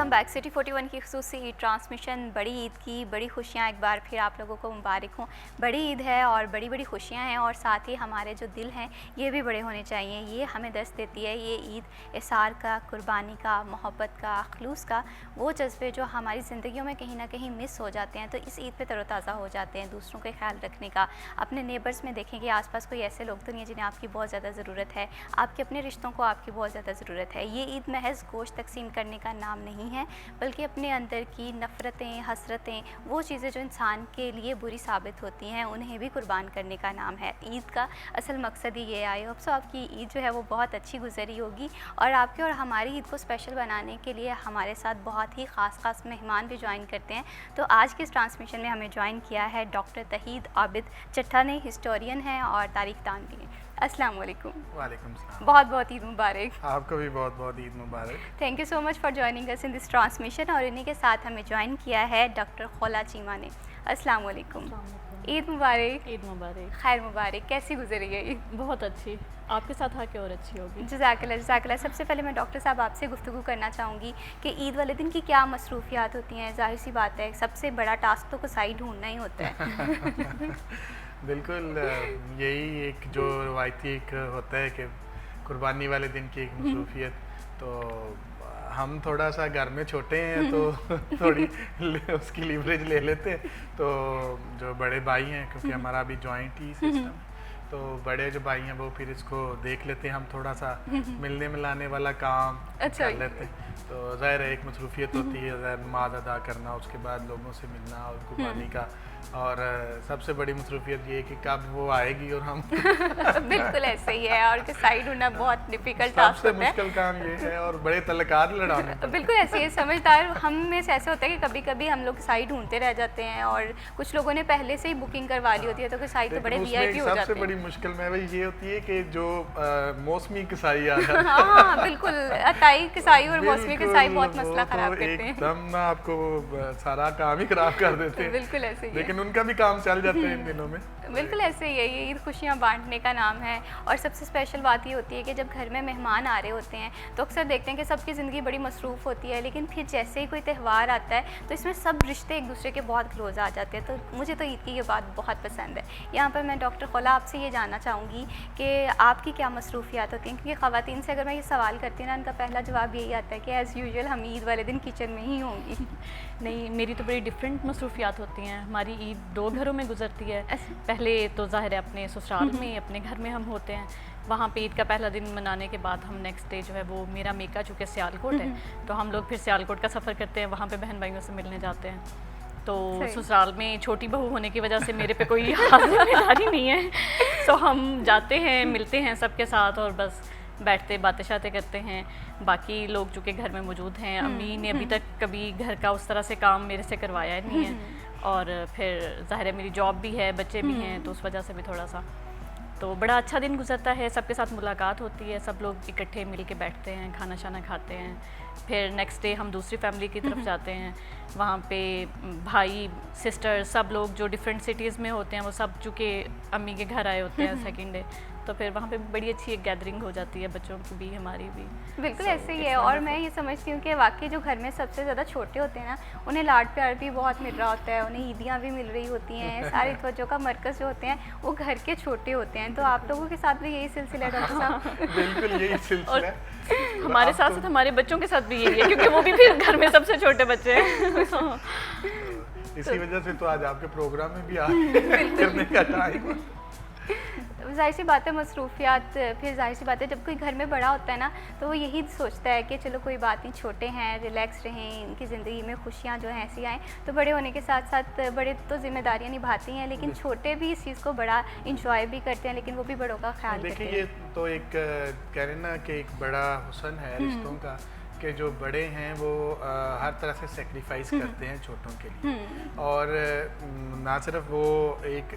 Welcome back. City 41 की ख़ुसूसी Eid transmission, बड़ी ईद की बड़ी खुशियाँ एक बार फिर आप लोगों को मुबारक हों। बड़ी ईद है और बड़ी बड़ी खुशियाँ हैं और साथ ही हमारे जो दिल हैं ये भी बड़े होने चाहिए। ये हमें दर्स देती है ये ईद इसार का, कुर्बानी का, मोहब्बत का, खलूस का, वो जज्बे जो हमारी ज़िंदगियों में कहीं ना कहीं मिस हो जाते हैं। तो इस ईद पे तरोताज़ा हो जाते हैं, दूसरों का ख्याल रखने का। अपने नेबर्स में देखें कि आसपास कोई ऐसे लोग तो नहीं है जिन्हें आपकी बहुत ज़्यादा ज़रूरत है। आपके अपने रिश्तों को आपकी बहुत ज़्यादा ज़रूरत है। ये ईद महज गोश्त तकसीम करने का नाम नहीं है, बल्कि अपने अंदर की नफ़रतें, हसरतें, वो चीज़ें जो इंसान के लिए बुरी साबित होती हैं, उन्हें भी कुर्बान करने का नाम है। ईद का असल मकसद ही ये आई होप सो आपकी ईद जो है वो बहुत अच्छी गुजरी होगी और आपके और हमारी ईद को स्पेशल बनाने के लिए हमारे साथ बहुत ही ख़ास मेहमान भी ज्वाइन करते हैं। तो आज के इस ट्रांसमिशन में हमें ज्वाइन किया है डॉक्टर तहीद आबिद चट्टा ने, हिस्टोरियन हैं और तारीख दान भी हैं। अस्सलाम वालेकुम। वालेकुम सलाम। बहुत बहुत ईद मुबारक। आपको भी बहुत बहुत ईद मुबारक। Thank you so much for joining us in this transmission. और इन्हीं के साथ हमें ज्वाइन किया है डॉक्टर खोला चीमा ने। अस्सलाम वालेकुम। ईद मुबारक। ईद मुबारक। खैर मुबारक। कैसी गुजरी है ईद? बहुत अच्छी, आपके साथ आके और अच्छी होगी। जज़ाकल्लाह जज़ाकल्लाह। सबसे पहले मैं डॉक्टर साहब आपसे गुफ्तगू करना चाहूँगी कि ईद वाले दिन की क्या मसरूफियात होती हैं। ज़ाहिर सी बात है सबसे बड़ा टास्क तो कसाई ढूंढना ही होता है। बिल्कुल, यही एक जो रवायती एक होता है कि कुर्बानी वाले दिन की एक मसरूफियत। तो हम थोड़ा सा घर में छोटे हैं तो थोड़ी उसकी लीवरेज ले लेते हैं। तो जो बड़े भाई हैं, क्योंकि हमारा अभी जॉइंट ही सिस्टम, तो बड़े जो भाई हैं वो फिर इसको देख लेते हैं। हम थोड़ा सा मिलने मिलाने वाला काम कर लेते हैं। तो ज़ाहिर है एक मसरूफियत होती है नमाज अदा करना, उसके बाद लोगों से मिलना और कुर्बानी का। और सबसे बड़ी मसरूफियत ये है कि कब वो आएगी और हम बिल्कुल ऐसे ही है। और कसाई ढूंढना बहुत डिफिकल्ट टास्क सबसे होता है। मुश्किल काम ये है और बड़े तलकार लड़ाने पड़ते हैं। बिल्कुल ऐसे ही समझदार हम में से ऐसे होता है कि कभी कभी हम लोग कसाई ढूंढते रह जाते हैं और कुछ लोगों ने पहले से ही बुकिंग करवा ली होती है, तो कसाई तो बड़े वीआईपी हो जाते हैं। सबसे बड़ी मुश्किल में भाई ये होती है कि जो मौसमी कसाई आ जाता है। हाँ बिल्कुल, अताई कसाई और मौसमी कसाई बहुत मसला खराब करते हैं। एकदम ना आपको सारा काम ही खराब कर देते हैं। बिल्कुल ऐसे ही है। लेकिन उनका भी काम चल जाता है इन दिनों में। बिल्कुल ऐसे ही है। ये ईद खुशियाँ बांटने का नाम है। और सबसे स्पेशल बात ये होती है कि जब घर में मेहमान आ रहे होते हैं तो अक्सर देखते हैं कि सबकी ज़िंदगी बड़ी मसरूफ़ होती है, लेकिन फिर जैसे ही कोई त्यौहार आता है तो इसमें सब रिश्ते एक दूसरे के बहुत क्लोज आ जाते हैं। तो मुझे तो ईद की ये बात बहुत पसंद है। यहाँ पर मैं डॉक्टर खोला आपसे ये जानना चाहूँगी कि आपकी क्या मसरूफियात होती हैं, क्योंकि ख़वातीन से अगर मैं ये सवाल करती हूँ ना, उनका पहला जवाब यही आता है कि एज़ यूजुअल हम ईद वाले दिन किचन में ही होंगी। नहीं, मेरी तो बड़ी डिफरेंट मसरूफियात होती हैं। हमारी ईद 2 घरों में गुजरती है। पहले तो ज़ाहिर है अपने ससुराल में, अपने घर में हम होते हैं। वहाँ पे ईद का पहला दिन मनाने के बाद हम नेक्स्ट डे जो है वो, मेरा मेका चूँकि सियालकोट है तो हम लोग फिर सियालकोट का सफ़र करते हैं, वहाँ पे बहन भाइयों से मिलने जाते हैं। तो ससुराल में छोटी बहू होने की वजह से मेरे पे कोई खास जिम्मेदारी नहीं है। सो हम जाते हैं, मिलते हैं सबके साथ और बस बैठते बातें शातें करते हैं। बाकी लोग चूँकि घर में मौजूद हैं, अम्मी ने अभी तक कभी घर का उस तरह से काम मेरे से करवाया नहीं है। और फिर ज़ाहिर है मेरी जॉब भी है, बच्चे भी हैं, तो उस वजह से भी थोड़ा सा तो बड़ा अच्छा दिन गुजरता है। सबके साथ मुलाकात होती है, सब लोग इकट्ठे मिल के बैठते हैं, खाना शाना खाते हैं। फिर नेक्स्ट डे हम दूसरी फैमिली की तरफ जाते हैं। वहाँ पे भाई सिस्टर सब लोग जो डिफरेंट सिटीज़ में होते हैं वो सब चूँकि अम्मी के घर आए होते हैं सेकेंड डे, तो फिर वहाँ पे बड़ी अच्छी एक गैदरिंग हो जाती है, बच्चों की भी हमारी भी। बिल्कुल ऐसे ही है। और मैं ये समझती हूँ कि वाकई जो घर में सबसे ज़्यादा छोटे होते हैं ना, उन्हें लाड प्यार भी बहुत मिल रहा होता है, उन्हें ईदियाँ भी मिल रही होती हैं। सारी तवज्जो का मरकज़ जो होते हैं वो घर के छोटे होते हैं। तो आप लोगों के साथ भी यही सिलसिला है डॉक्टर साहब? बिल्कुल यही सिलसिला है। हमारे साथ साथ हमारे बच्चों के साथ भी यही है, क्योंकि वो भी फिर घर में सबसे छोटे बच्चे हैं। इसी वजह से तो आज आपके प्रोग्राम में भी करने का टाइम। ज़ाहिर सी बात है मसरूफियात, फिर ज़ाहिर सी बात है जब कोई घर में बड़ा होता है ना तो वो यही सोचता है कि चलो कोई बात नहीं, छोटे हैं, रिलैक्स रहें, इनकी ज़िंदगी में खुशियाँ जो हैं ऐसी आएँ। तो बड़े होने के साथ साथ बड़े तो जिम्मेदारियाँ निभाती हैं, लेकिन छोटे भी इस चीज़ को बड़ा इंजॉय भी करते हैं, लेकिन वो भी बड़ों का ख्याल करते हैं। देखिए, ये तो एक कह रहे ना कि एक बड़ा हुस्न है रिश्तों का कि जो बड़े हैं वो हर तरह से सेक्रीफाइस करते हैं छोटों के लिए। और ना सिर्फ वो एक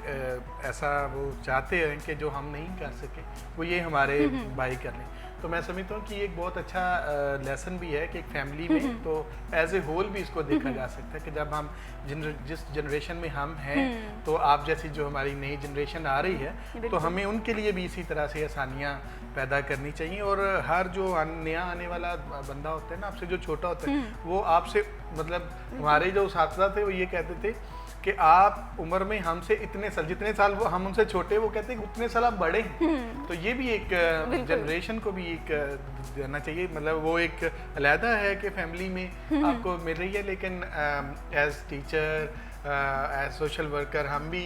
ऐसा वो चाहते हैं कि जो हम नहीं कर सके वो ये हमारे भाई कर लें। तो मैं समझता हूँ कि एक बहुत अच्छा लेसन भी है कि एक फैमिली में तो एज ए होल भी इसको देखा जा सकता है कि जब हम जिस जनरेशन में हम हैं तो आप जैसी जो हमारी नई जनरेशन आ रही है तो हमें उनके लिए भी इसी तरह से आसानियाँ पैदा करनी चाहिए। और हर जो नया आने वाला बंदा होता है ना, आपसे जो छोटा होता है, वो आपसे मतलब हमारे जो साथी थे वो ये कहते थे कि आप उम्र में हमसे इतने साल, जितने साल वो हम उनसे छोटे, वो कहते हैं कि उतने साल आप बड़े हैं। तो ये भी एक जनरेशन को भी एक देना चाहिए, मतलब वो एक अलहदा है कि फैमिली में आपको मिल रही है, लेकिन as teacher as social worker हम भी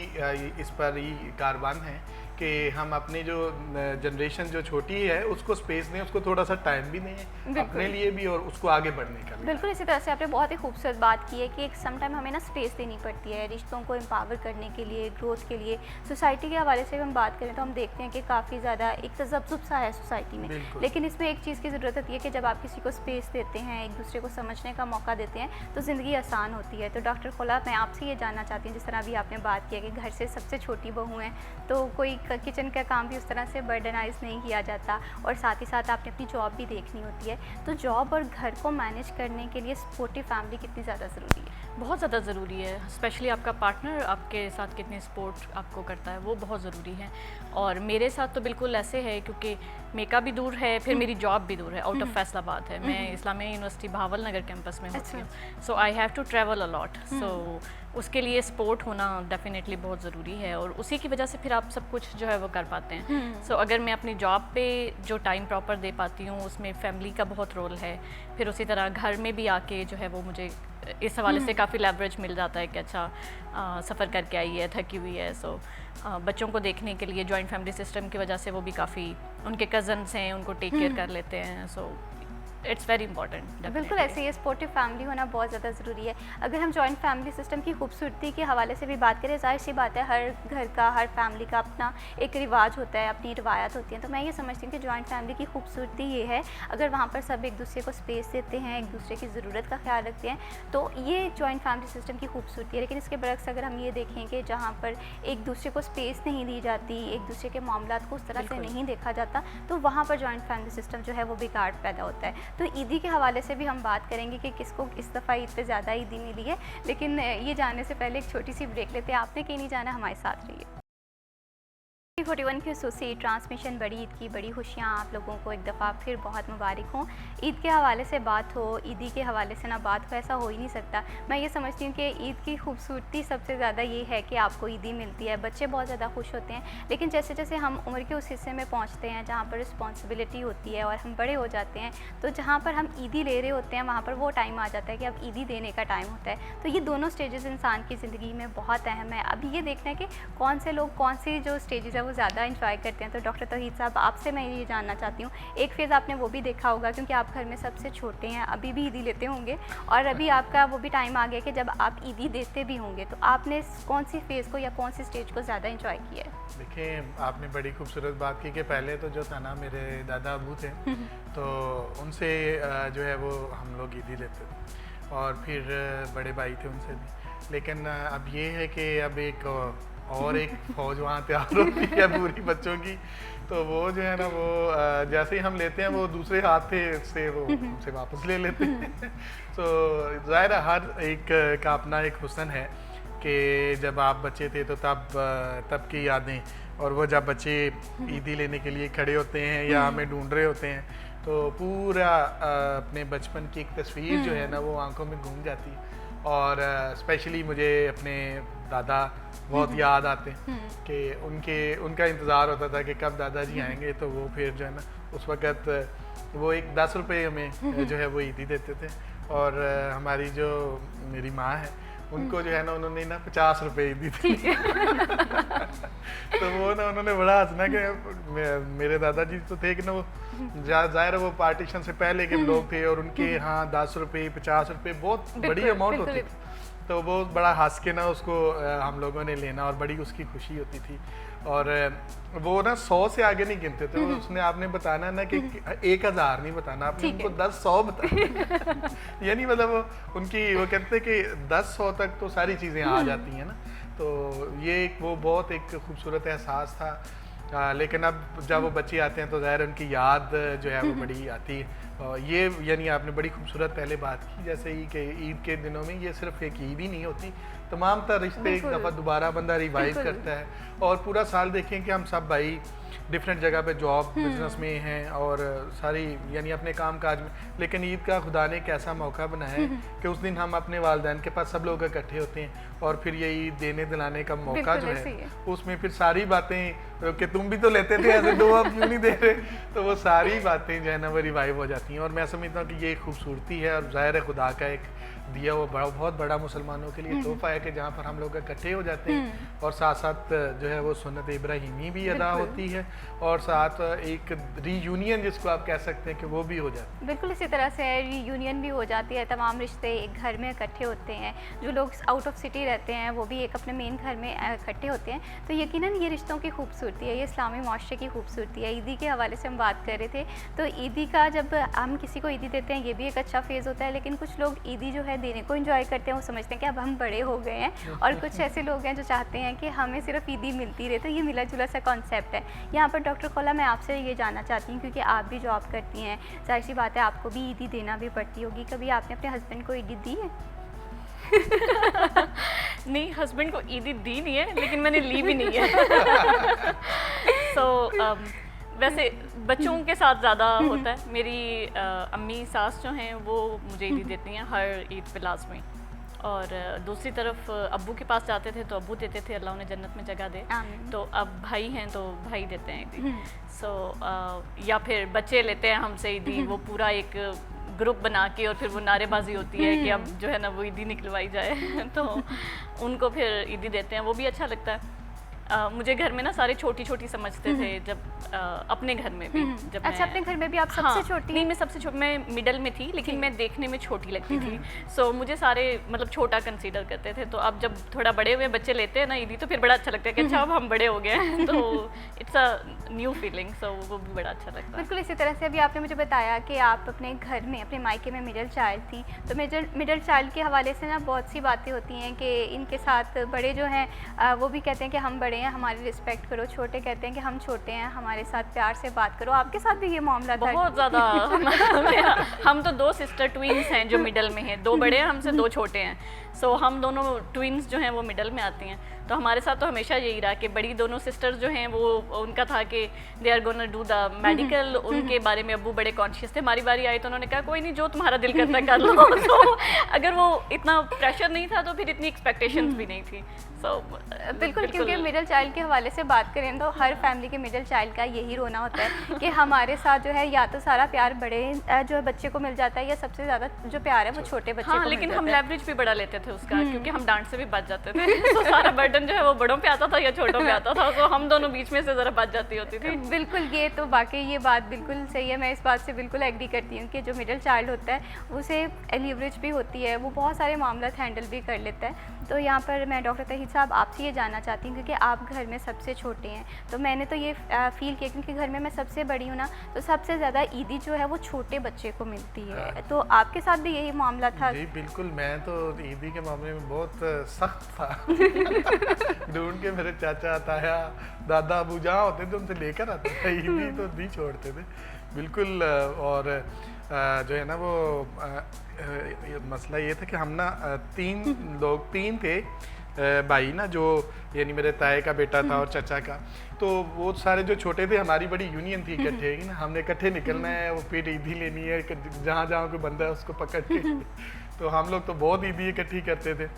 इस पर ही कारबान हैं कि हम अपने जो जनरेशन जो छोटी है उसको स्पेस दें, उसको थोड़ा सा टाइम भी दें अपने लिए भी और उसको आगे बढ़ने का भी। बिल्कुल इसी तरह से आपने बहुत ही खूबसूरत बात की है कि एक सम टाइम हमें ना स्पेस देनी पड़ती है रिश्तों को एम्पावर करने के लिए, ग्रोथ के लिए। सोसाइटी के हवाले से हम बात करें तो हम देखते हैं कि काफ़ी ज़्यादा एक तजब्जुब सा है सोसाइटी में, लेकिन इसमें एक चीज़ की ज़रूरत होती है कि जब आप किसी को स्पेस देते हैं, एक दूसरे को समझने का मौका देते हैं तो ज़िंदगी आसान होती है। तो डॉक्टर खुला, मैं आपसे ये जानना चाहती हूँ, जिस तरह अभी आपने बात किया कि घर से सबसे छोटी बहू हैं तो कोई किचन का काम भी उस तरह से बर्डनाइज नहीं किया जाता, और साथ ही साथ आपने अपनी जॉब भी देखनी होती है, तो जॉब और घर को मैनेज करने के लिए सपोर्टिव फैमिली कितनी ज़्यादा ज़रूरी है? बहुत ज़्यादा ज़रूरी है, स्पेशली आपका पार्टनर आपके साथ कितनी सपोर्ट आपको करता है वो बहुत ज़रूरी है। और मेरे साथ तो बिल्कुल ऐसे है क्योंकि मेका भी दूर है, फिर मेरी जॉब भी दूर है, आउट ऑफ फैसलाबाद है, मैं इस्लामिया यूनिवर्सिटी भावल नगर कैंपस में होती हूँ, so I have to travel a lot, so उसके लिए सपोर्ट होना डेफिनेटली बहुत ज़रूरी है और उसी की वजह से फिर आप सब कुछ जो है वो कर पाते हैं। सो अगर मैं अपनी जॉब पे जो टाइम प्रॉपर दे पाती हूँ उसमें फैमिली का बहुत रोल है, फिर उसी तरह घर में भी आके जो है वो मुझे इस हवाले से काफ़ी लेवरेज मिल जाता है कि अच्छा सफ़र करके आई है, थकी हुई है, सो बच्चों को देखने के लिए जॉइंट फैमिली सिस्टम की वजह से वो भी काफ़ी, उनके कज़न्स हैं उनको टेक केयर कर लेते हैं, सो इट्स वेरी इंपॉर्टेंट। बिल्कुल ऐसे ही सपोर्टिव फैमिली होना बहुत ज़्यादा ज़रूरी है। अगर हम जॉइंट फैमिली सिस्टम की खूबसूरती के हवाले से भी बात करें, जाहिर सी बात है हर घर का, हर फैमिली का अपना एक रिवाज होता है, अपनी रिवायत होती है, तो मैं ये समझती हूँ कि जॉइंट फैमिली की खूबसूरती ये है अगर वहाँ पर सब एक दूसरे को स्पेस देते हैं, एक दूसरे की ज़रूरत का ख्याल रखते हैं, तो ये जॉइंट फैमिली सिस्टम की खूबसूरती है। लेकिन इसके बरक्स अगर हम ये देखें कि जहाँ पर एक दूसरे को स्पेस नहीं दी जाती, एक दूसरे के मामलात को उस तरह से नहीं देखा जाता, तो वहाँ पर जॉइंट फैमिली सिस्टम जो है वो बिगाड़ पैदा होता है। तो ईदी के हवाले से भी हम बात करेंगे कि किसको इस दफ़ा ईद पे ज़्यादा ईदी मिली है, लेकिन ये जानने से पहले एक छोटी सी ब्रेक लेते हैं। आपने कहीं नहीं जाना, हमारे साथ रहिए। 41 की खसूसी ट्रांसमिशन बड़ी ईद की बड़ी खुशियाँ आप लोगों को एक दफ़ा फिर बहुत मुबारक हों। ईद के हवाले से बात हो, ईदी के हवाले से ना बात हो, ऐसा हो ही नहीं सकता। मैं ये समझती हूँ कि ईद की खूबसूरती सबसे ज़्यादा ये है कि आपको ईदी मिलती है, बच्चे बहुत ज़्यादा खुश होते हैं, लेकिन जैसे जैसे हम उम्र के उस हिस्से में पहुँचते हैं जहाँ पर रिस्पॉन्सिबिलिटी होती है और हम बड़े हो जाते हैं, तो जहाँ पर हम ईदी ले रहे होते हैं वहाँ पर वो टाइम आ जाता है कि अब ईदी देने का टाइम होता है। तो ये दोनों स्टेजेस इंसान की ज़िंदगी में बहुत अहम है। अभी ये देखना है कि कौन से लोग कौन सी जो स्टेजेस है वो ज़्यादा इंजॉय करते हैं। तो डॉक्टर तौहीद साहब, आपसे मैं ये जानना चाहती हूँ, एक फेज़ आपने वो भी देखा होगा क्योंकि आप घर में सबसे छोटे हैं, अभी भी ईदी लेते होंगे, और अभी आपका वो भी टाइम आ गया कि जब आप ईदी देते भी होंगे, तो आपने कौन सी फेज़ को या कौन सी स्टेज को ज़्यादा इंजॉय किया है? देखिए, आपने बड़ी खूबसूरत बात की कि पहले तो जो था ना, मेरे दादा अबू थे तो उनसे जो है वो हम लोग ईदी लेते थे, और फिर बड़े भाई थे उनसे भी। लेकिन अब ये है कि अब एक और एक फौज वहाँ तैयार होती है पूरी बच्चों की, तो वो जो है ना वो जैसे ही हम लेते हैं वो दूसरे हाथ से वो हमसे वापस ले लेते हैं। तो ज़ाहिर है हर एक का अपना एक हुस्न है कि जब आप बच्चे थे तो तब की यादें, और वो जब बच्चे ईदी लेने के लिए खड़े होते हैं या हमें ढूंढ रहे होते हैं, तो पूरा अपने बचपन की एक तस्वीर जो है ना वो आंखों में घूम जाती है। और स्पेशली मुझे अपने दादा बहुत याद आते हैं कि उनका इंतज़ार होता था कि कब दादाजी आएंगे, तो वो फिर जो है ना उस वक़्त वो एक 10 रुपये हमें जो है वो ईदी देते थे, और हमारी जो मेरी माँ है उनको जो है ना उन्होंने ना 50 रुपये ईदी थी। तो वो ना उन्होंने बड़ा हंसना कि मेरे दादाजी तो थे कि ना वो ज़ाहिर है वो पार्टीशन से पहले के लोग थे, और उनके यहाँ 10 रुपये 50 रुपये बहुत बड़ी अमाउंट होती थी, तो वो बड़ा हंस के ना उसको हम लोगों ने लेना, और बड़ी उसकी खुशी होती थी। और वो ना 100 से आगे नहीं गिनते थे, उसने आपने बताना ना कि 1000 नहीं बताना, आपने उनको 10-100 बताना। यानी मतलब उनकी वो कहते कि 10-100 तक तो सारी चीज़ें आ जाती हैं ना, तो ये एक वो बहुत एक खूबसूरत एहसास था। लेकिन अब जब वो बच्चे आते हैं तो ज़ाहिर है उनकी याद जो है वो बड़ी आती है। ये यानी आपने बड़ी खूबसूरत पहले बात की, जैसे ही कि ईद के दिनों में ये सिर्फ एक ईद ही नहीं होती, तमाम तर रिश्ते एक दफ़ा दोबारा बंदा रिवाइव करता है। और पूरा साल देखें कि हम सब भाई डिफरेंट जगह पे जॉब बिजनेस में हैं और सारी यानी अपने काम काज में, लेकिन ईद का खुदा ने एक ऐसा मौका बनाया है कि उस दिन हम अपने वालिदैन के पास सब लोग इकट्ठे होते हैं और फिर ये ईद देने दिलाने का मौका जो है उसमें फिर सारी बातें कि तुम भी तो लेते थे ऐसे दो, अब क्यों नहीं दे रहे, तो वो सारी बातें जो है ना वो रिवाइव हो जाती हैं। और मैं समझता हूँ कि ये खूबसूरती है और ज़ाहिर है खुदा का एक दिया वो बहुत बड़ा मुसलमानों के लिए तोहफा है कि जहाँ पर हम लोग इकट्ठे हो जाते हैं और साथ साथ जो है वो सुन्नत इब्राहिमी भी अदा होती है और साथ एक रीयूनियन जिसको आप कह सकते हैं कि वो भी हो जाती है। बिल्कुल इसी तरह से रीयूनियन भी हो जाती है, तमाम रिश्ते एक घर में इकट्ठे होते हैं। जो लोग आउट ऑफ सिटी रहते हैं वो भी एक अपने मेन घर में इकट्ठे होते हैं। तो यकीनन ये रिश्तों की खूबसूरती है, ये इस्लामी माशरे की खूबसूरती है। ईदी के हवाले से हम बात कर रहे थे, तो ईदी का जब हम किसी को ईदी देते हैं ये भी एक अच्छा फेज़ होता है, लेकिन कुछ लोग ईदी जो है देने को एंजॉय करते हैं, वो समझते हैं कि अब हम बड़े हो गए हैं। और कुछ ऐसे लोग हैं जो चाहते हैं कि हमें सिर्फ ईदी मिलती रहे। तो ये मिला जुला सा कॉन्सेप्ट है। यहाँ पर डॉक्टर खोला मैं आपसे ये जानना चाहती हूँ, क्योंकि आप भी जॉब करती हैं, जाहिर सी बात है आपको भी ईदी देना भी पड़ती होगी। कभी आपने अपने हस्बैंड को ईदी दी है? नहीं, हस्बैंड को ईदी दी नहीं है, लेकिन मैंने ली भी नहीं है। वैसे बच्चों के साथ ज़्यादा होता है। मेरी अम्मी सास जो हैं वो मुझे ईदी देती हैं हर ईद पे लाज़मी। और दूसरी तरफ अब्बू के पास जाते थे तो अब्बू देते थे, अल्लाह उन्हें जन्नत में जगह दे। तो अब भाई हैं तो भाई देते हैं ईदी। या फिर बच्चे लेते हैं हमसे ईदी, वो पूरा एक ग्रुप बना के और फिर वो नारेबाजी होती है कि अब जो है ना वो ईदी निकलवाई जाए। तो उनको फिर ईदी देते हैं, वो भी अच्छा लगता है। मुझे घर में ना सारे छोटी छोटी समझते थे जब अपने घर में भी। जब अच्छा, अपने घर में भी आप सबसे छोटी? नहीं, मैं सबसे छोटी, मैं मिडल में थी, लेकिन मैं देखने में छोटी लगती थी। सो मुझे सारे मतलब छोटा कंसीडर करते थे। तो अब जब थोड़ा बड़े हुए बच्चे लेते हैं ना ईदी, तो फिर बड़ा अच्छा लगता है कि अच्छा अब हम बड़े हो गए हैं। तो इट्स अ न्यू फीलिंग, सो वो भी बड़ा अच्छा लगता है। बिल्कुल इसी तरह से अभी आपने मुझे बताया कि आप अपने घर में अपने मायके में मिडिल चाइल्ड थी। तो मिडिल चाइल्ड के हवाले से ना बहुत सी बातें होती हैं कि इनके साथ बड़े जो हैं वो भी कहते हैं कि हम बड़े हैं, हमारी रिस्पेक्ट करो। छोटे कहते हैं कि हम छोटे हैं, हमारे साथ प्यार से बात करो। आपके साथ भी ये मामला था? बहुत ज़्यादा। हम तो दो सिस्टर ट्विंस हैं जो मिडल में हैं, दो बड़े हैं हमसे, दो छोटे हैं। सो हम दोनों ट्विंस जो हैं वो मिडल में आती हैं। तो हमारे साथ तो हमेशा यही रहा कि बड़ी दोनों सिस्टर्स जो हैं वो उनका था कि they are gonna do the medical. उनके बारे में अब्बू बड़े कॉन्शियस थे। हमारी बारी आई तो उन्होंने कहा कोई नहीं, जो तुम्हारा दिल करता है कर लो। तो अगर वो इतना प्रेशर नहीं था तो फिर इतनी एक्सपेक्टेशंस भी नहीं थी। बिल्कुल, क्योंकि मिडिल चाइल्ड के हवाले से बात करें तो हर फैमिली के मिडिल चाइल्ड का यही रोना होता है कि हमारे साथ जो है या तो सारा प्यार बड़े जो है बच्चे को मिल जाता है, या सबसे ज़्यादा जो प्यार है वो छोटे बच्चे को लेकिन मिल हम जाता है। लेवरेज भी बड़ा लेते थे उसका, क्योंकि हम डांट से भी बच जाते थे। तो सारा बर्डन जो है वो बड़ों पे आता था या छोटों पे आता था, तो हम दोनों बीच में से ज़रा बच जाती होती थी। बिल्कुल, ये तो वाकई ये बात बिल्कुल सही है। मैं इस बात से बिल्कुल एग्री करती हूँ कि जो मिडिल चाइल्ड होता है उसे लेवरेज भी होती है, वो बहुत सारे मामला हैंडल भी कर लेता है। तो यहाँ पर मैं डॉक्टर तहीद साहब आपसे ये जानना चाहती हूँ, क्योंकि आप घर में सबसे छोटे हैं, तो मैंने तो ये फील किया क्योंकि घर में मैं सबसे बड़ी हूँ ना, तो सबसे ज़्यादा ईदी जो है वो छोटे बच्चे को मिलती है। तो आपके साथ भी यही मामला था? जी बिल्कुल, मैं तो ईदी के मामले में बहुत सख्त था। ढूंढ के मेरे चाचा ताया दादा अबू जहाँ होते थे उनसे लेकर आते थे, ईदी तो नहीं छोड़ते थे बिल्कुल। और जो है ना वो मसला ये था कि हम ना तीन थे भाई ना, जो यानी मेरे ताए का बेटा था और चचा का। तो वो सारे जो छोटे थे हमारी बड़ी यूनियन थी इकट्ठे ना, हमने इकट्ठे निकलना है, वो फिर ईदी लेनी है जहाँ जहाँ कोई बंदा है उसको पकड़ के। तो हम लोग तो बहुत ईदी इकट्ठी करते थे।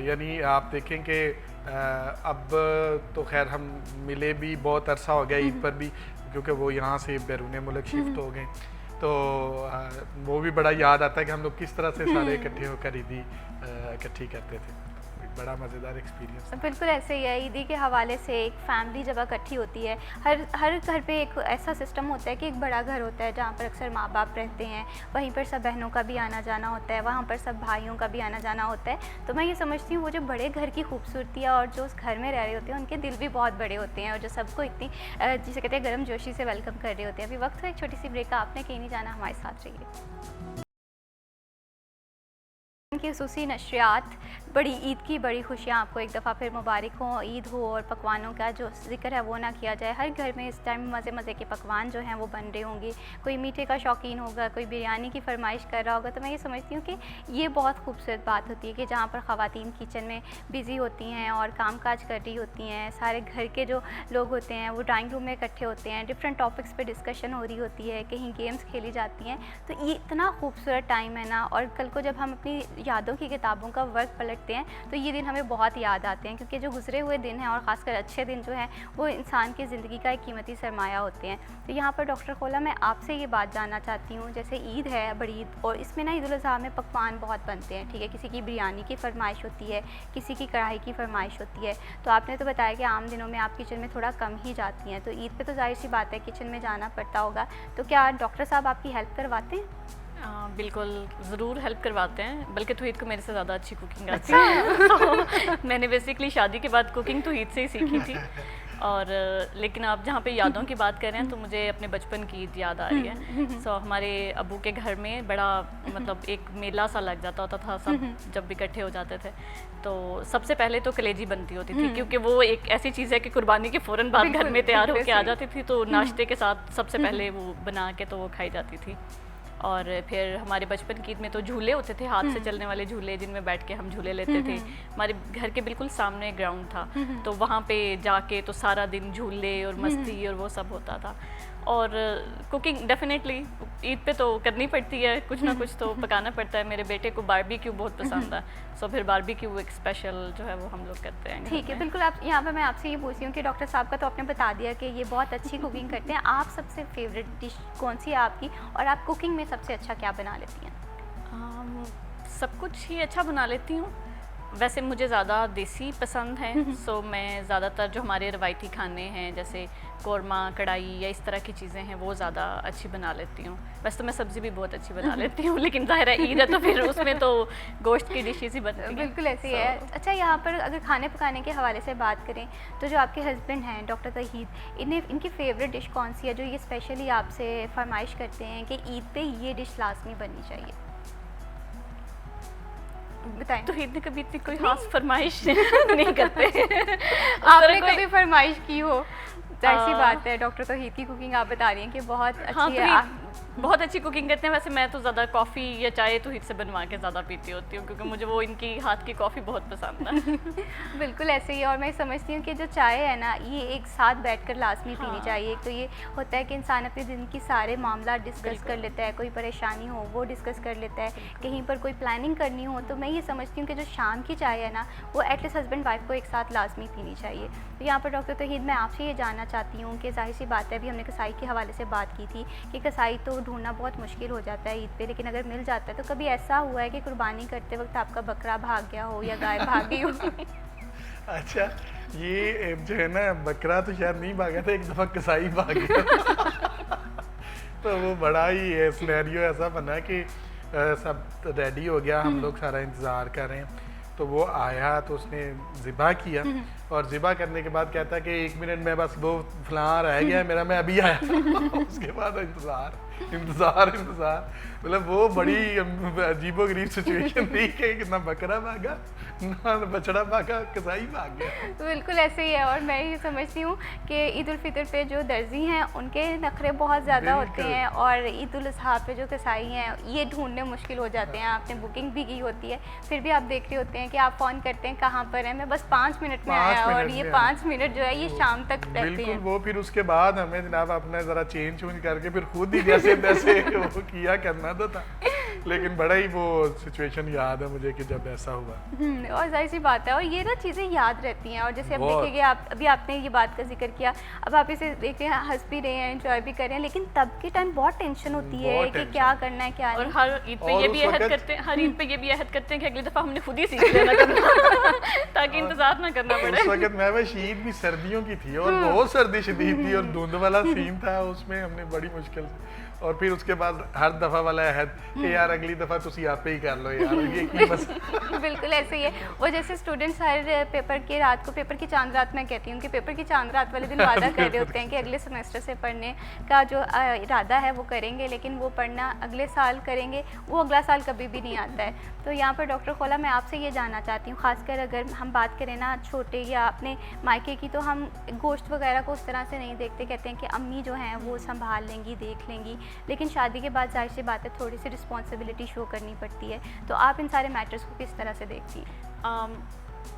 यानी आप देखें कि अब तो खैर हम मिले भी बहुत अरसा हो गया ईद पर भी, क्योंकि वो यहाँ से बैरून मुल्क शिफ्ट हो गए। तो वो भी बड़ा याद आता है कि हम लोग किस तरह से सारे इकट्ठे होकर ईदी इकट्ठी करते थे। बड़ा मज़ेदार एक्सपीरियंस। बिल्कुल ऐसे ही है, ईदी के हवाले से एक फैमिली जब इकट्ठी होती है, हर घर पे एक ऐसा सिस्टम होता है कि एक बड़ा घर होता है जहाँ पर अक्सर माँ बाप रहते हैं, वहीं पर सब बहनों का भी आना जाना होता है, वहाँ पर सब भाइयों का भी आना जाना होता है। तो मैं ये समझती हूँ वो जो बड़े घर की खूबसूरती है और जो उस घर में रह रहे होते हैं उनके दिल भी बहुत बड़े होते हैं, और जो सबको इतनी जिसे कहते हैं गर्म जोशी से वेलकम कर रहे होते हैं। अभी वक्त है एक छोटी सी ब्रेक का, आपने कहीं नहीं जाना, हमारे साथ रहिए। की ख़ुसूसी नशरियात, बड़ी ईद की बड़ी खुशियाँ आपको एक दफ़ा फिर मुबारक हो। ईद हो और पकवानों का जो ज़िक्र है वो ना किया जाए। हर घर में इस टाइम मज़े मज़े के पकवान जो हैं वो बन रहे होंगे। कोई मीठे का शौकीन होगा, कोई बिरयानी की फरमाइश कर रहा होगा। तो मैं ये समझती हूँ कि ये बहुत खूबसूरत बात होती है कि जहाँ पर ख़वातीन किचन में बिज़ी होती हैं और काम काज कर रही होती हैं, सारे घर के जो लोग होते हैं वो ड्राइंग रूम में इकट्ठे होते हैं, डिफरेंट टॉपिक्स पे डिस्कशन हो रही होती है, कहीं गेम्स खेली जाती हैं। तो ये इतना खूबसूरत टाइम है ना, और कल को जब हम अपनी यादों की किताबों का वर्क पलटते हैं तो ये दिन हमें बहुत याद आते हैं, क्योंकि जो गुजरे हुए दिन हैं और ख़ासकर अच्छे दिन जो हैं वो इंसान की ज़िंदगी का एक कीमती सरमाया होते हैं। तो यहाँ पर डॉक्टर खोला, मैं आपसे ये बात जानना चाहती हूँ, जैसे ईद है, बड़ी ईद, और इसमें ना ईद उल अज़हा में पकवान बहुत बनते हैं, ठीक है, किसी की बिरयानी की फरमाइश होती है, किसी की कढ़ाई की फरमाइश होती है। तो आपने तो बताया कि आम दिनों में आप किचन में थोड़ा कम ही जाती हैं, तो ईद पे तो जाहिर सी बात है किचन में जाना पड़ता होगा। तो क्या डॉक्टर साहब आपकी हेल्प करवाते हैं? बिल्कुल ज़रूर हेल्प करवाते हैं, बल्कि तौहीद को मेरे से ज़्यादा अच्छी कुकिंग आती है। तो मैंने बेसिकली शादी के बाद कुकिंग तौहीद से ही सीखी थी। और लेकिन आप जहाँ पे यादों की बात कर रहे हैं तो मुझे अपने बचपन की ईद याद आ रही है। सो हमारे अबू के घर में बड़ा मतलब एक मेला सा लग जाता होता था, सब जब इकट्ठे हो जाते थे तो सबसे पहले तो कलेजी बनती होती थी, क्योंकि वो एक ऐसी चीज़ है कि कुर्बानी के फ़ौरन बाद घर में तैयार होकर आ जाती थी, तो नाश्ते के साथ सबसे पहले वो बना के तो वो खाई जाती थी। और फिर हमारे बचपन की ईद में तो झूले होते थे, हाथ से चलने वाले झूले, जिनमें बैठ के हम झूले लेते थे। हमारे घर के बिल्कुल सामने ग्राउंड था, तो वहाँ पे जाके तो सारा दिन झूले और मस्ती और वो सब होता था। और कुकिंग डेफिनेटली ईद पे तो करनी पड़ती है, कुछ ना कुछ तो पकाना पड़ता है। मेरे बेटे को बारबेक्यू बहुत पसंद है, सो फिर बारबेक्यू एक स्पेशल जो है वो हम लोग करते हैं। ठीक है, बिल्कुल। आप यहाँ पे मैं आपसे ये पूछती हूँ कि डॉक्टर साहब का तो आपने बता दिया कि ये बहुत अच्छी कुकिंग करते हैं, आप सबसे फेवरेट डिश कौन सी है आपकी, और आप कुकिंग में सबसे अच्छा क्या बना लेती हैं? सब कुछ ही अच्छा बना लेती हूँ, वैसे मुझे ज़्यादा देसी पसंद है। सो मैं ज़्यादातर जो हमारे रवायती खाने हैं जैसे कौरमा, कढ़ाई या इस तरह की चीज़ें हैं वो ज़्यादा अच्छी बना लेती हूँ। वैसे तो मैं सब्ज़ी भी बहुत अच्छी बना लेती हूँ, लेकिन ज़ाहिर है ईद है तो फिर उसमें तो गोश्त की डिशेज ही बनती हैं। बिल्कुल ऐसे ही है। अच्छा, यहाँ पर अगर खाने पकाने के हवाले से बात करें तो जो आपके हस्बैंड हैं डॉक्टर तौहीद, इनकी फेवरेट डिश कौन सी है जो ये स्पेशली आपसे फरमाइश करते हैं कि ईद पे ये डिश लाजमी बननी चाहिए? बताएं। तो ईद ने कभी इतनी कोई खास फरमाइश नहीं करते। आपने कभी फरमाइश की हो? जाहिर सी बात है, डॉक्टर तौहीद की कुकिंग आप बता रही हैं कि बहुत अच्छी है। बहुत अच्छी कुकिंग करते हैं। वैसे मैं तो ज़्यादा कॉफ़ी या चाय तौहीद से बनवा के ज़्यादा पीती होती हूँ, क्योंकि मुझे वो इनकी हाथ की कॉफ़ी बहुत पसंद है। बिल्कुल ऐसे ही। और मैं समझती हूँ कि जो चाय है ना, ये एक साथ बैठकर लाजमी पीनी चाहिए। एक तो ये होता है कि इंसान अपने दिन की सारे मामला डिस्कस कर लेता है, कोई परेशानी हो वो डिस्कस कर लेता है, कहीं पर कोई प्लानिंग करनी हो। तो मैं ये समझती हूँ कि जो शाम की चाय है ना, वो एटलीस्ट हस्बैंड वाइफ को एक साथ लाजमी पीनी चाहिए। तो यहाँ पर डॉक्टर तौहीद, मैं आपसे ये जानना चाहती हूँ कि जाहिर सी बात है, अभी हमने कसाई के हवाले से बात की थी कि कसाई तो ढूंढना बहुत मुश्किल हो जाता है ईद पे, लेकिन अगर मिल जाता है तो कभी ऐसा हुआ है कि कुर्बानी करते वक्त आपका बकरा भाग गया हो या गाय भाग गई हो? अच्छा, ये जो है ना, बकरा तो शायद नहीं भागा था, एक दफ़ा कसाई भाग गया। तो वो बड़ा ही सिनेरियो ऐसा बना कि सब रेडी हो गया, हम लोग सारा इंतज़ार कर रहे हैं, तो वो आया तो उसने ज़िबा किया, और ज़िबा करने के बाद कहता कि 1 मिनट में बस वो फलां रह गया मेरा, मैं अभी आया। उसके बाद इंतज़ार मतलब वो बड़ी अजीबोगरीब सिचुएशन थी कि ना बकरा भागा ना बछड़ा भागा, कसाई भाग गया। तो बिल्कुल ऐसे ही है। और मैं ये समझती हूँ कि ईद उल फितर पे जो दर्जी हैं उनके नखरे बहुत ज़्यादा होते हैं, और ईद उल अज़हा पे जो कसाई हैं ये ढूंढने मुश्किल हो जाते हैं। आपने बुकिंग भी की होती है, फिर भी आप देख रहे होते हैं कि आप फ़ोन करते हैं कहाँ पर हैं, मैं बस 5 मिनट में आया, और ये 5 मिनट जो है ये शाम तक रहते हैं। वो फिर उसके बाद हमें जनाब अपना ज़रा चेंज करके फिर खुद ही जैसे तैसे वो किया करना तो था, लेकिन बड़ा ही वो सिचुएशन याद है मुझे कि जब ऐसा हुआ। और जाहिर सी बात है, और ये ना चीज़ें याद रहती हैं। और जैसे अब देखिए, आप अभी आपने ये बात का जिक्र किया, अब आप इसे देख रहे हैं, हंस भी रहे हैं, एंजॉय भी कर रहे हैं, लेकिन तब के टाइम बहुत टेंशन होती है कि क्या करना है क्या नहीं। और हर ईद पे ये भी अहद करते हैं, कि अगली दफ़ा हमने खुद ही सीख लेना करना ताकि इंतजार ना करना पड़े। उस वक्त मैं ईद भी सर्दियों की थी और बहुत सर्दी शदीद थी और धुंध वाला सीन था, उसमें हमने बड़ी मुश्किल से और फिर उसके बाद हर दफ़ा वाला अहद कि यार अगली दफ़ा तुसी आपे ही कर लो यार, ये की बस। बिल्कुल ऐसे ही है। वो जैसे स्टूडेंट्स हर पेपर की रात को, पेपर की चांद रात मैं कहती हूँ कि पेपर की चांद रात वाले दिन वादा कर रहे होते हैं कि अगले सेमेस्टर से पढ़ने का जो इरादा है वो करेंगे, लेकिन वो पढ़ना अगले साल करेंगे, वो अगला साल कभी भी नहीं आता है। तो यहाँ पर डॉक्टर खोला मैं आपसे ये जानना चाहती हूँ, ख़ासकर अगर हम बात करें ना छोटे या अपने मायके की, तो हम गोश्त वगैरह को उस तरह से नहीं देखते, कहते हैं कि अम्मी जो हैं वो संभाल लेंगी, देख लेंगी, लेकिन शादी के बाद जाहिर सी बात है थोड़ी सी रिस्पॉन्सिबिलिटी शो करनी पड़ती है। तो आप इन सारे मैटर्स को किस तरह से देखती हैं?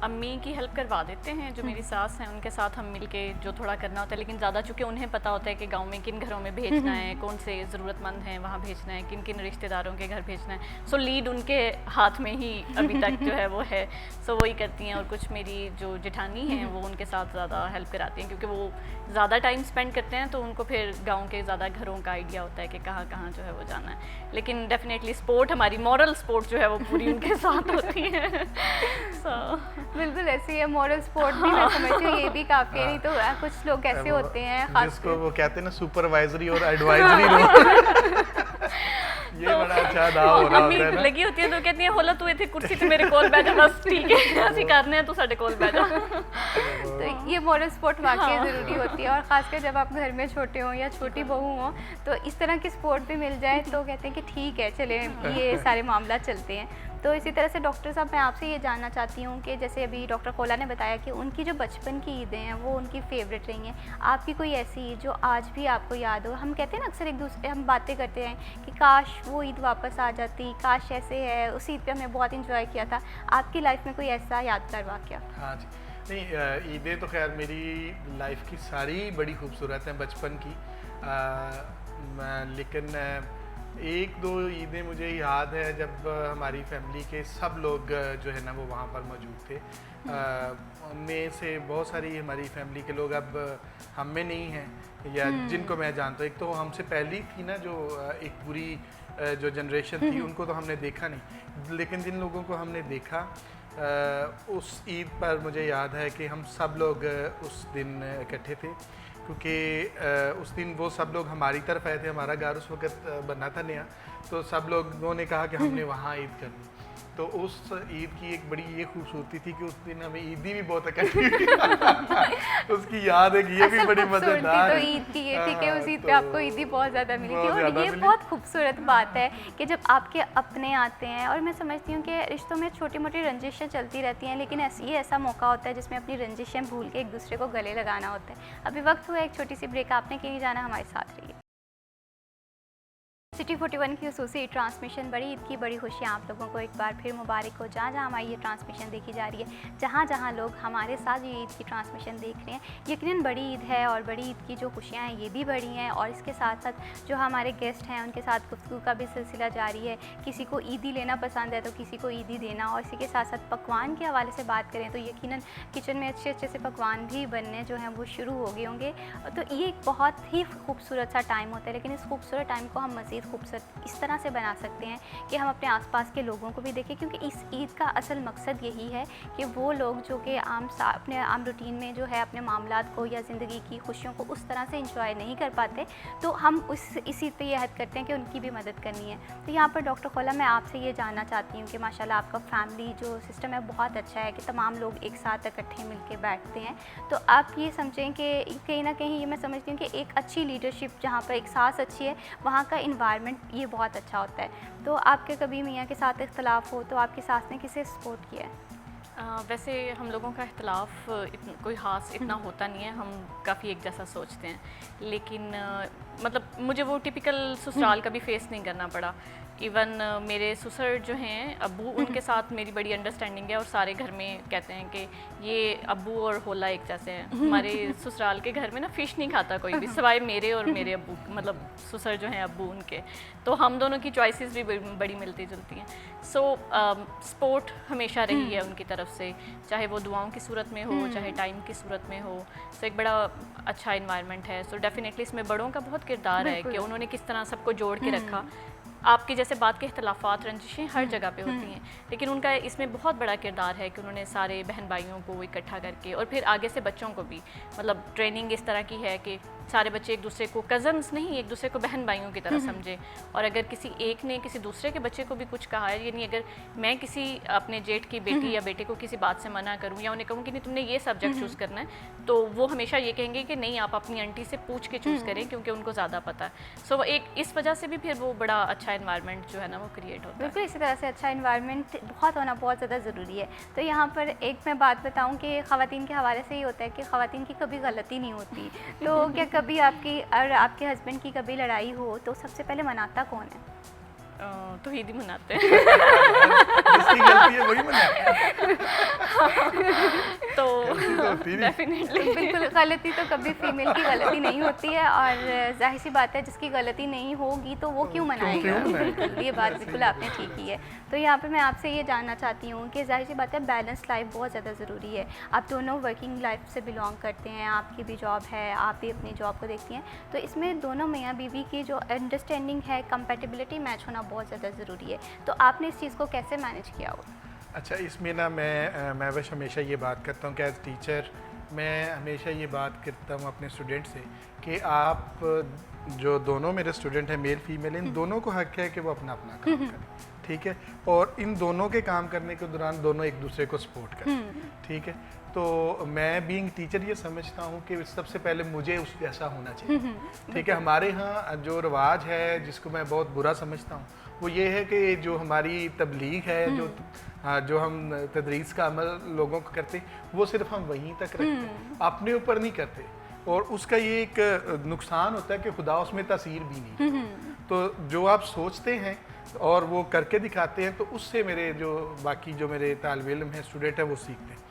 अम्मी की हेल्प करवा देते हैं, जो मेरी सास हैं उनके साथ हम मिलके जो थोड़ा करना होता है, लेकिन ज़्यादा चूँकि उन्हें पता होता है कि गांव में किन घरों में भेजना है, कौन से ज़रूरतमंद हैं वहाँ भेजना है, किन किन रिश्तेदारों के घर भेजना है। सो लीड उनके हाथ में ही अभी तक जो है वो है, सो वही करती हैं। और कुछ मेरी जो जेठानी हैं वो उनके साथ ज़्यादा हेल्प कराती हैं, क्योंकि वो ज़्यादा टाइम स्पेंड करते हैं, तो उनको फिर गाँव के ज़्यादा घरों का आइडिया होता है कि कहाँ कहाँ जो है वो जाना है। लेकिन डेफिनेटली स्पोर्ट, हमारी मॉरल स्पोर्ट जो है वो पूरी उनके साथ होती है। बिल्कुल ऐसी है, मॉरल सपोर्ट भी मैं समझती हूँ ये भी काफ़ी है। नहीं तो कुछ लोग ऐसे होते हैं जिसको वो कहते हैं ना सुपरवाइजरी और एडवाइजरी रोल, ये बड़ा अच्छा दाव हो रहा होता है ना। लगी होती है तो कहती है होला तू इतने कुर्सी ते मेरे कोल बैठ जा, बस ठीक है ਅਸੀਂ करने हैं, तू साडे कोल बैठ जा। तो ये मॉरल सपोर्ट वाकई ज़रूरी होती है, और ख़ासकर जब आप घर में छोटे हों या छोटी बहू हों तो इस तरह की सपोर्ट भी मिल जाए तो कहते हैं कि ठीक है चले ये सारे मामला चलते हैं। तो इसी तरह से डॉक्टर साहब मैं आपसे ये जानना चाहती हूँ कि जैसे अभी डॉक्टर खोला ने बताया कि उनकी जो बचपन की ईदें हैं वो उनकी फेवरेट रही हैं, आपकी कोई ऐसी ईद जो आज भी आपको याद हो? हम कहते हैं ना अक्सर एक दूसरे हम बातें करते हैं कि काश वो ईद वापस आ जाती, काश ऐसे है, उस ईद पे हमने बहुत इंजॉय किया था। आपकी लाइफ में कोई ऐसा यादगार वाक़या? हाँ जी, नहीं ईदें तो खैर मेरी लाइफ की सारी बड़ी खूबसूरत हैं बचपन की, लेकिन एक दो ईदें मुझे याद है जब हमारी फैमिली के सब लोग जो है ना वो वहाँ पर मौजूद थे। उनमें से बहुत सारी हमारी फैमिली के लोग अब हम में नहीं हैं या जिनको मैं जानता हूँ। एक तो हमसे पहली थी ना जो एक पूरी जो जनरेशन थी उनको तो हमने देखा नहीं, लेकिन जिन लोगों को हमने देखा उस ईद पर मुझे याद है कि हम सब लोग उस दिन इकट्ठे थे, क्योंकि उस दिन वो सब लोग हमारी तरफ आए थे। हमारा घर उस वक्त बना था नया, तो सब लोगों ने कहा कि हमने वहाँ ईद करनी। तो उस ईद की एक बड़ी ये खूबसूरती थी कि उस दिन हमें ईदी भी बहुत इकट्ठी उसकी याद है कि ये भी बड़ी मज़ेदार तो ईद की ये थी कि उस ईद पे आपको ईदी बहुत ज़्यादा मिली थी। और ये बहुत खूबसूरत बात है कि जब आपके अपने आते हैं, और मैं समझती हूँ कि रिश्तों में छोटी मोटी रंजिशें चलती रहती हैं, लेकिन ये ऐसा मौका होता है जिसमें अपनी रंजिशें भूल के एक दूसरे को गले लगाना होता है। अभी वक्त हुआ एक छोटी सी ब्रेक, आपने कहीं जाना, हमारे साथ रहिए। सिटी 41 की खसूसी ट्रांसमिशन बड़ी ईद की बड़ी खुशियाँ आप लोगों को एक बार फिर मुबारक हो। जहाँ जहाँ हमारी ये ट्रांसमिशन देखी जा रही है, जहाँ जहाँ लोग हमारे साथ ये ईद की ट्रांसमिशन देख रहे हैं, यकीनन बड़ी ईद है और बड़ी ईद की जो खुशियाँ हैं ये भी बड़ी हैं। और इसके साथ साथ जो हमारे गेस्ट हैं उनके साथ गुफ्तगू का भी सिलसिला जारी है। किसी को ईदी लेना पसंद है तो किसी को ईदी देना। और इसी के साथ साथ पकवान के हवाले से बात करें तो यकीनन किचन में अच्छे अच्छे से पकवान भी बनने जो हैं वो शुरू हो गए होंगे। तो ये एक बहुत ही खूबसूरत सा टाइम होता है, लेकिन इस खूबसूरत टाइम को हम मज़ीद खूबसूरत इस तरह से बना सकते हैं कि हम अपने आसपास के लोगों को भी देखें, क्योंकि इस ईद का असल मकसद यही है कि वो लोग जो कि अपने आम रूटीन में जो है अपने मामलात को या ज़िंदगी की खुशियों को उस तरह से इंजॉय नहीं कर पाते, तो हम इस ईद पे ये हद करते हैं कि उनकी भी मदद करनी है। तो यहाँ पर डॉक्टर खोला मैं आपसे ये जानना चाहती हूँ कि माशाल्लाह आपका फैमिली जो सिस्टम है बहुत अच्छा है कि तमाम लोग एक साथ इकट्ठे मिल के बैठते हैं। तो आप ये समझें कि कहीं ना कहीं ये मैं समझती हूँ कि एक अच्छी लीडरशिप जहाँ पर एक सास अच्छी है वहाँ का इन्वायरमेंट ये बहुत अच्छा होता है। तो आपके कभी मियाँ के साथ इख्तलाफ हो तो आपकी सास ने किसे सपोर्ट किया है? वैसे हम लोगों का इख्तलाफ कोई ख़ास इतना होता नहीं है, हम काफ़ी एक जैसा सोचते हैं, लेकिन मतलब मुझे वो टिपिकल ससुराल का भी फेस नहीं करना पड़ा। इवन मेरे ससुर जो हैं अब्बू, उनके साथ मेरी बड़ी अंडरस्टैंडिंग है और सारे घर में कहते हैं कि ये अब्बू और होला एक जैसे हैं। हमारे ससुराल के घर में ना फ़िश नहीं खाता कोई भी सिवाय मेरे और मेरे अब्बू, मतलब ससुर जो हैं अब्बू उनके। तो हम दोनों की चॉइसेस भी बड़ी मिलती जुलती हैं। सो सपोर्ट हमेशा रही है उनकी तरफ से, चाहे वो दुआओं की सूरत में हो चाहे टाइम की सूरत में हो। सो एक बड़ा अच्छा इन्वायरमेंट है। सो डेफिनेटली इसमें बड़ों का बहुत किरदार है कि उन्होंने किस तरह सबको जोड़ के रखा। आपकी जैसे बात के इख्तलाफात रंजिशें हर जगह पे होती हैं, लेकिन उनका इसमें बहुत बड़ा किरदार है कि उन्होंने सारे बहन भाइयों को इकट्ठा करके और फिर आगे से बच्चों को भी, मतलब ट्रेनिंग इस तरह की है कि सारे बच्चे एक दूसरे को कज़न्स नहीं, एक दूसरे को बहन भाइयों की तरह समझे। और अगर किसी एक ने किसी दूसरे के बच्चे को भी कुछ कहा है, यानी अगर मैं किसी अपने जेठ की बेटी या बेटे को किसी बात से मना करूँ या उन्हें कहूँ कि नहीं तुमने ये सब्जेक्ट चूज़ करना है, तो वो हमेशा ये कहेंगे कि नहीं आप अपनी आंटी से पूछ के चूज़ करें क्योंकि उनको ज़्यादा पता है। सो एक इस वजह से भी फिर वो बड़ा अच्छा इन्वायरमेंट जो है ना वो क्रिएट होता है। बिल्कुल इसी तरह से अच्छा इन्वायरमेंट बहुत होना बहुत ज़्यादा ज़रूरी है। तो यहाँ पर एक मैं बात बताऊँ कि ख़वातीन के हवाले से ये होता है कि ख़वातीन की कभी गलती नहीं होती। तो क्या कभी आपकी और आपके हस्बैंड की कभी लड़ाई हो तो सबसे पहले मनाता कौन है? तो ईद ही मनाते हैं। जिसकी गलती है वही मनाता है। तो गलती तो होती नहीं। डेफिनेटली बिल्कुल गलती तो कभी फीमेल की गलती नहीं होती है, और जाहिर सी बात है जिसकी गलती नहीं होगी तो वो क्यों मनाएगा। क्यों मनाएगा? बिल्कुल ये बात बिल्कुल आपने ठीक की है। तो यहाँ पे मैं आपसे ये जानना चाहती हूँ कि जाहिर सी बात है बैलेंस लाइफ बहुत ज़्यादा ज़रूरी है। आप दोनों वर्किंग लाइफ से बिलोंग करते हैं, आपकी भी जॉब है, आप भी अपनी जॉब को देखती हैं, तो इसमें दोनों मियाँ बीवी की जो अंडरस्टैंडिंग है, कंपेटिबिलिटी मैच होना बहुत ज़्यादा ज़रूरी है। तो आपने इस चीज़ को कैसे मैनेज किया हो? अच्छा, इसमें ना मैं बस हमेशा ये बात करता हूँ कि एज टीचर मैं हमेशा ये बात करता हूँ अपने स्टूडेंट से कि आप जो दोनों मेरे स्टूडेंट हैं मेल फीमेल, इन दोनों को हक है कि वो अपना अपना काम करें, ठीक है, और इन दोनों के काम करने के दौरान दोनों एक दूसरे को सपोर्ट करें, ठीक है। तो मैं बीइंग टीचर ये समझता हूँ कि सबसे पहले मुझे उस जैसा होना चाहिए, ठीक है। हमारे यहाँ जो रिवाज है जिसको मैं बहुत बुरा समझता हूँ वो ये है कि जो हमारी तबलीग है, जो हम तदरीस का अमल लोगों को करते वो सिर्फ हम वहीं तक रखते हैं, अपने ऊपर नहीं करते, और उसका ये एक नुकसान होता है कि खुदा उसमें तासीर भी नहीं। तो जो आप सोचते हैं और वो करके दिखाते हैं तो उससे मेरे जो बाकी जो मेरे तालिब इल्म हैं, स्टूडेंट हैं, वो सीखते हैं।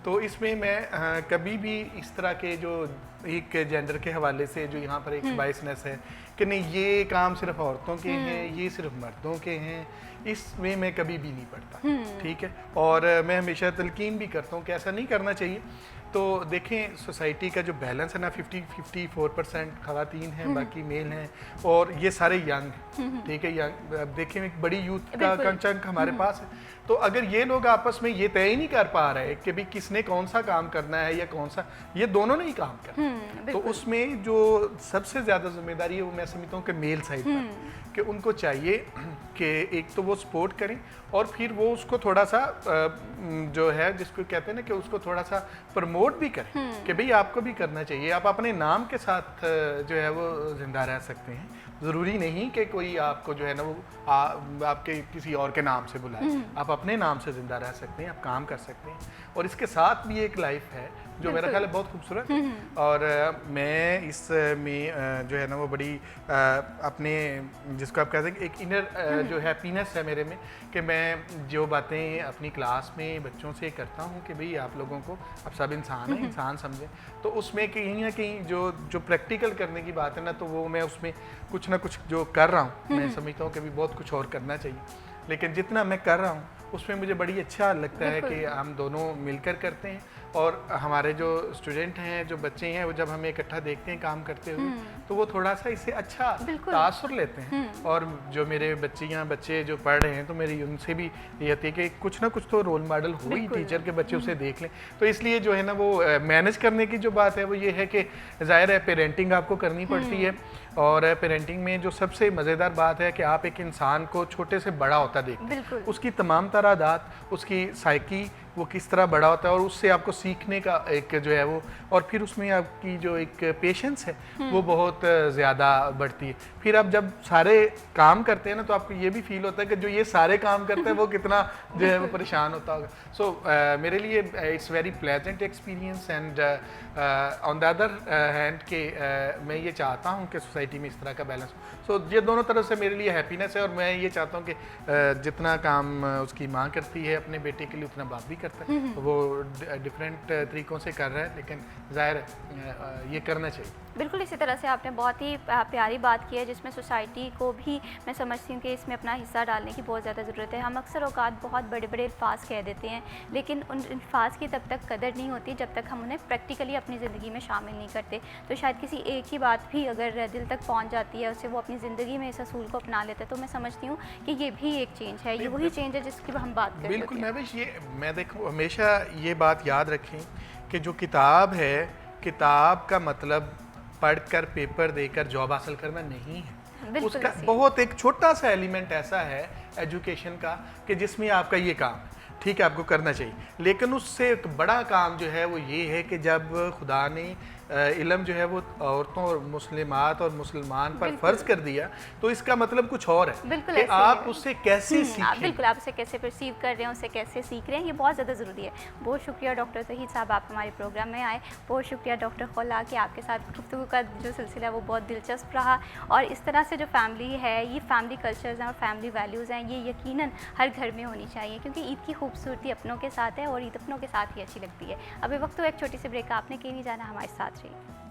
तो इसमें मैं कभी भी इस तरह के जो एक जेंडर के हवाले से जो यहाँ पर एक बायसनेस है कि नहीं ये काम सिर्फ औरतों के हैं, ये सिर्फ मर्दों के हैं, इसमें मैं कभी भी नहीं पढ़ता, ठीक है। और मैं हमेशा तलकीन भी करता हूँ कि ऐसा नहीं करना चाहिए। तो देखें सोसाइटी का जो बैलेंस है ना 54% खवातीन हैं, बाकी मेल हैं, और ये सारे यंग हैं, ठीक है। यंग अब देखें एक बड़ी यूथ का चंक हमारे पास है। तो अगर ये लोग आपस में ये तय ही नहीं कर पा रहे कि भाई किसने कौन सा काम करना है या कौन सा, ये दोनों ने ही काम करना, तो उसमें जो सबसे ज़्यादा जिम्मेदारी है वो मैं समझता हूँ कि मेल साइड पर, कि उनको चाहिए कि एक तो वो सपोर्ट करें और फिर वो उसको थोड़ा सा जो है जिसको कहते हैं ना कि उसको थोड़ा सा प्रमोट भी करें कि भाई आपको भी करना चाहिए, आप अपने नाम के साथ जो है वो जिंदा रह सकते हैं। ज़रूरी नहीं कि कोई आपको जो है ना वो आपके किसी और के नाम से बुलाए, आप अपने नाम से ज़िंदा रह सकते हैं, आप काम कर सकते हैं, और इसके साथ भी एक लाइफ है जो मेरा ख्याल है बहुत खूबसूरत है। और मैं इसमें जो है ना वो बड़ी अपने जिसको आप कहते हैं एक इनर जो हैप्पीनेस है मेरे में कि मैं जो बातें अपनी क्लास में बच्चों से करता हूँ कि भाई आप लोगों को आप सब इंसान हैं, इंसान समझें, तो उसमें कहीं ना कहीं जो प्रैक्टिकल करने की बात है ना, तो वो मैं उसमें कुछ ना कुछ जो कर रहा हूँ मैं समझता हूँ कि भी बहुत कुछ और करना चाहिए, लेकिन जितना मैं कर रहा हूँ उसमें मुझे बड़ी अच्छा लगता है कि हम दोनों मिलकर करते हैं। और हमारे जो स्टूडेंट हैं, जो बच्चे हैं, वो जब हमें इकट्ठा देखते हैं काम करते हुए तो वो थोड़ा सा इससे अच्छा तासुर लेते हैं। और जो मेरे बच्चे जो पढ़ रहे हैं तो मेरी उनसे भी ये होती है कि कुछ ना कुछ तो रोल मॉडल हो ही, टीचर के बच्चे उसे देख लें। तो इसलिए जो है ना वो मैनेज करने की जो बात है वो ये है कि ज़ाहिर है पेरेंटिंग आपको करनी पड़ती है, और पेरेंटिंग में जो सबसे मज़ेदार बात है कि आप एक इंसान को छोटे से बड़ा होता देखते हैं, उसकी तमाम तरादात, उसकी साइकी, वो किस तरह बड़ा होता है, और उससे आपको सीखने का एक जो है वो, और फिर उसमें आपकी जो एक पेशेंस है वो बहुत ज़्यादा बढ़ती है। फिर आप जब सारे काम करते हैं ना तो आपको ये भी फील होता है कि जो ये सारे काम करते हैं वो कितना जो है वो परेशान होता होगा। सो मेरे लिए it's very pleasant experience, and on the other hand के मैं ये चाहता हूँ कि सोसाइटी में इस तरह का बैलेंस हो। सो ये दोनों तरफ से मेरे लिए हैप्पीनेस है, और मैं ये चाहता हूँ कि जितना काम उसकी माँ करती है अपने बेटे के लिए उतना बाप भी करता है। वो डिफरेंट तरीक़ों से कर रहा है, लेकिन ज़ाहिर है ये करना चाहिए। बिल्कुल इसी तरह से आपने बहुत ही प्यारी बात की है जिसमें सोसाइटी को भी मैं समझती हूँ कि इसमें अपना हिस्सा डालने की बहुत ज़्यादा ज़रूरत है। हम अक्सर औकात बहुत बड़े बड़े अल्फाज कह देते हैं, लेकिन उन अल्फाज की तब तक कदर नहीं होती जब तक हम उन्हें प्रैक्टिकली अपनी ज़िंदगी में शामिल नहीं करते। तो शायद किसी एक ही बात भी अगर दिल तक पहुँच जाती है, उससे वो अपनी ज़िंदगी में इस असूल को अपना लेता है, तो मैं समझती हूँ कि ये भी एक चेंज है, ये वही चेंज है जिसकी हम बात करते हैं। बिल्कुल महविश, ये मैं देखो हमेशा ये बात याद रखें कि जो किताब है, किताब का मतलब पढ़कर पेपर देकर जॉब हासिल करना नहीं है। बिल्कुल उसका ऐसे ही। बहुत एक छोटा सा एलिमेंट ऐसा है एजुकेशन का कि जिसमें आपका ये काम है, ठीक है, आपको करना चाहिए, लेकिन उससे एक बड़ा काम जो है वो ये है कि जब खुदा ने इल्म जो है वो औरतों और मुस्लिमात और मुसलमान पर फ़र्ज कर दिया, तो इसका मतलब कुछ और है बिल्कुल कि ऐसे ही आप है। उससे कैसे आप सीखें। बिल्कुल आप उसे कैसे परसीव कर रहे हैं, उससे कैसे सीख रहे हैं, ये बहुत ज़्यादा ज़रूरी है। बहुत शुक्रिया डॉक्टर तौहीद साहब, आप हमारे प्रोग्राम में आए। बहुत शुक्रिया डॉक्टर खौला कि आपके साथ गुफ्तगू का जो सिलसिला है वो बहुत दिलचस्प रहा। और इस तरह से जो फैमिली है, ये फैमिली कल्चर्स हैं और फैमिली वैल्यूज़ हैं, ये यकीनन हर घर में होनी चाहिए, क्योंकि ईद की खूबसूरती अपनों के साथ है और ईद अपनों के साथ ही अच्छी लगती है। अभी वक्त तो एक छोटी सी ब्रेक, आपने कहीं नहीं जाना, हमारे साथ रहिए।